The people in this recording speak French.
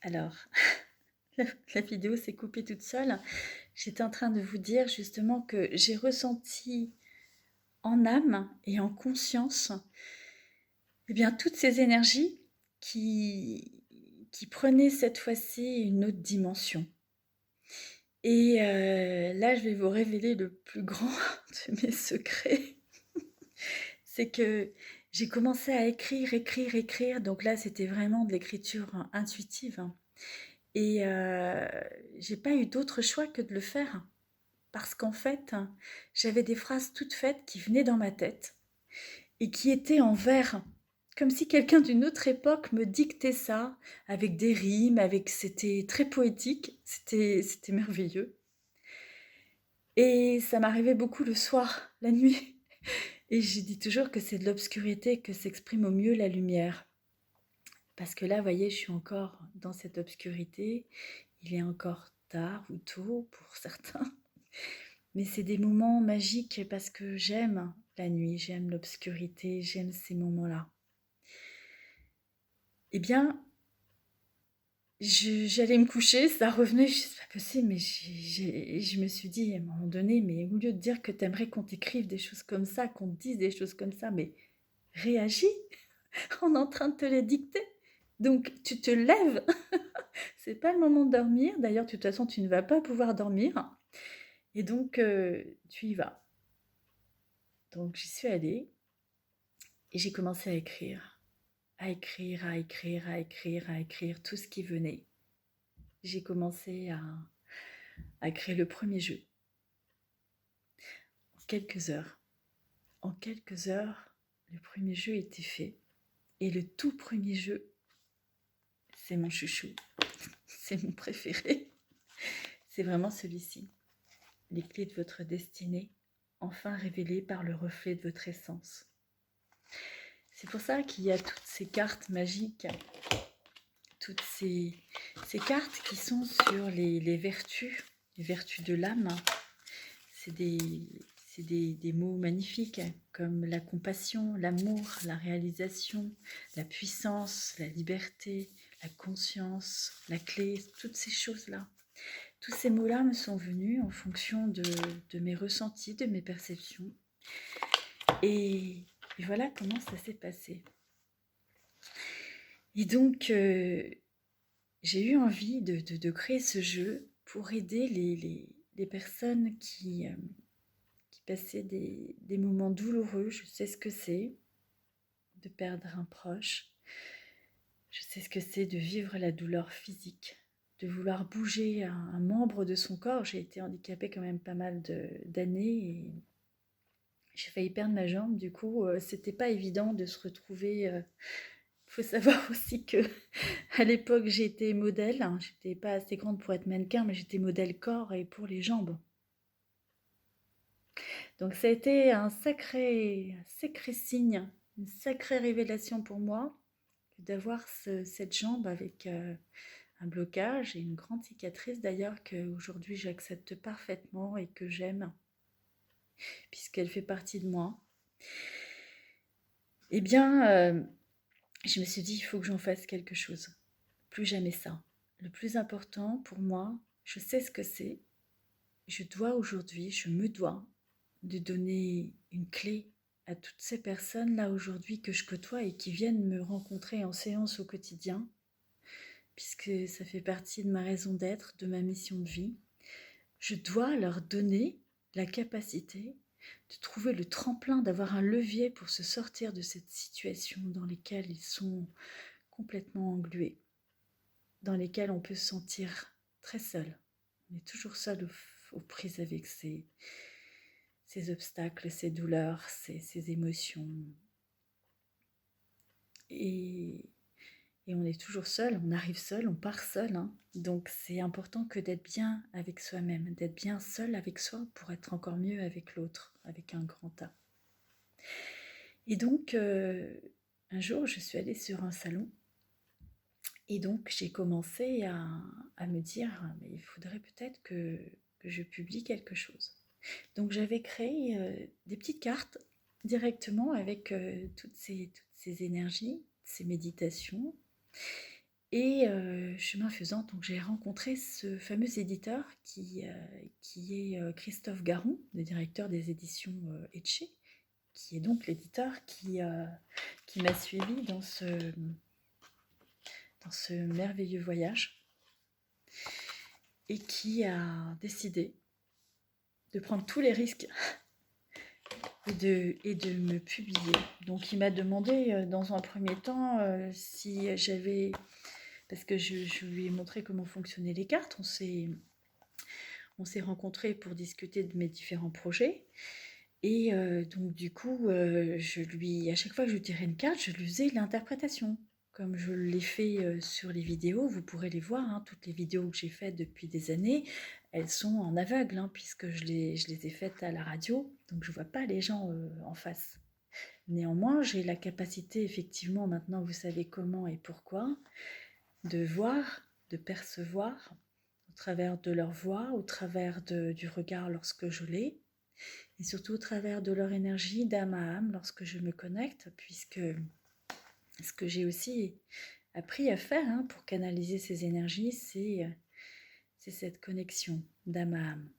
Alors, la vidéo s'est coupée toute seule. J'étais en train de vous dire justement que j'ai ressenti en âme et en conscience, eh bien, toutes ces énergies qui, qui prenaient cette fois-ci une autre dimension. Et là, je vais vous révéler le plus grand de mes secrets. C'est que j'ai commencé à écrire. Donc là, c'était vraiment de l'écriture intuitive. Et j'ai pas eu d'autre choix que de le faire. Parce qu'en fait, j'avais des phrases toutes faites qui venaient dans ma tête et qui étaient en vers. Comme si quelqu'un d'une autre époque me dictait ça, avec des rimes, c'était très poétique, c'était merveilleux. Et ça m'arrivait beaucoup le soir, la nuit. Et je dis toujours que c'est de l'obscurité que s'exprime au mieux la lumière. Parce que là, vous voyez, je suis encore dans cette obscurité. Il est encore tard ou tôt pour certains. Mais c'est des moments magiques parce que j'aime la nuit, j'aime l'obscurité, j'aime ces moments-là. Eh bien, j'allais me coucher, ça revenait, je dis, c'est pas possible, mais je me suis dit à un moment donné, mais au lieu de dire que t'aimerais qu'on t'écrive des choses comme ça, qu'on te dise des choses comme ça, mais réagis, on est en train de te les dicter. Donc tu te lèves, c'est pas le moment de dormir, d'ailleurs de toute façon tu ne vas pas pouvoir dormir, et donc tu y vas. Donc j'y suis allée, et j'ai commencé à écrire. À écrire tout ce qui venait. J'ai commencé à créer le premier jeu. En quelques heures. En quelques heures, le premier jeu était fait. Et le tout premier jeu, c'est mon chouchou. C'est mon préféré. C'est vraiment celui-ci. Les clés de votre destinée, enfin révélées par le reflet de votre essence. C'est pour ça qu'il y a toutes ces cartes magiques, toutes ces cartes qui sont sur les vertus de l'âme. C'est des mots magnifiques comme la compassion, l'amour, la réalisation, la puissance, la liberté, la conscience, la clé, toutes ces choses-là. Tous ces mots-là me sont venus en fonction de mes ressentis, de mes perceptions. Et voilà comment ça s'est passé. Et donc, j'ai eu envie de créer ce jeu pour aider les personnes qui passaient des moments douloureux. Je sais ce que c'est de perdre un proche. Je sais ce que c'est de vivre la douleur physique, de vouloir bouger un membre de son corps. J'ai été handicapée quand même pas mal d'années et j'ai failli perdre ma jambe. Du coup, c'était pas évident de se retrouver. Faut savoir aussi que à l'époque, j'étais modèle. J'étais pas assez grande pour être mannequin, mais j'étais modèle corps et pour les jambes. Donc ça a été un sacré signe, une sacrée révélation pour moi d'avoir cette jambe avec un blocage et une grande cicatrice d'ailleurs qu'aujourd'hui j'accepte parfaitement et que j'aime puisqu'elle fait partie de moi. Eh bien, je me suis dit, il faut que j'en fasse quelque chose. Plus jamais ça. Le plus important pour moi, je sais ce que c'est. Je me dois de donner une clé à toutes ces personnes là aujourd'hui que je côtoie et qui viennent me rencontrer en séance au quotidien, puisque ça fait partie de ma raison d'être, de ma mission de vie. Je dois leur donner la capacité de trouver le tremplin, d'avoir un levier pour se sortir de cette situation dans laquelle ils sont complètement englués, dans lesquelles on peut se sentir très seul. On est toujours seul aux prises avec ces obstacles, ces douleurs, ces émotions. Et on est toujours seul, on arrive seul, on part seul. Donc c'est important que d'être bien avec soi-même, d'être bien seul avec soi pour être encore mieux avec l'autre, avec un grand A. Et donc, un jour, je suis allée sur un salon et donc j'ai commencé à me dire, mais il faudrait peut-être que je publie quelque chose. Donc j'avais créé des petites cartes directement avec toutes ces énergies, ces méditations. Et chemin faisant, donc j'ai rencontré ce fameux éditeur qui est Christophe Garon, le directeur des éditions Etché, qui est donc l'éditeur qui m'a suivi dans ce merveilleux voyage et qui a décidé de prendre tous les risques et de me publier. Donc il m'a demandé dans un premier temps si j'avais... Parce que je lui ai montré comment fonctionnaient les cartes. On s'est rencontrés pour discuter de mes différents projets. Et donc du coup, à chaque fois que je lui tirais une carte, je lui faisais l'interprétation. Comme je l'ai fait sur les vidéos, vous pourrez les voir, hein, toutes les vidéos que j'ai faites depuis des années, elles sont en aveugle, hein, puisque je les ai faites à la radio, donc je ne vois pas les gens en face. Néanmoins, j'ai la capacité, effectivement, maintenant vous savez comment et pourquoi, de voir, de percevoir, au travers de leur voix, au travers du regard lorsque je l'ai, et surtout au travers de leur énergie d'âme à âme lorsque je me connecte, puisque ce que j'ai aussi appris à faire pour canaliser ces énergies, c'est cette connexion d'âme à âme.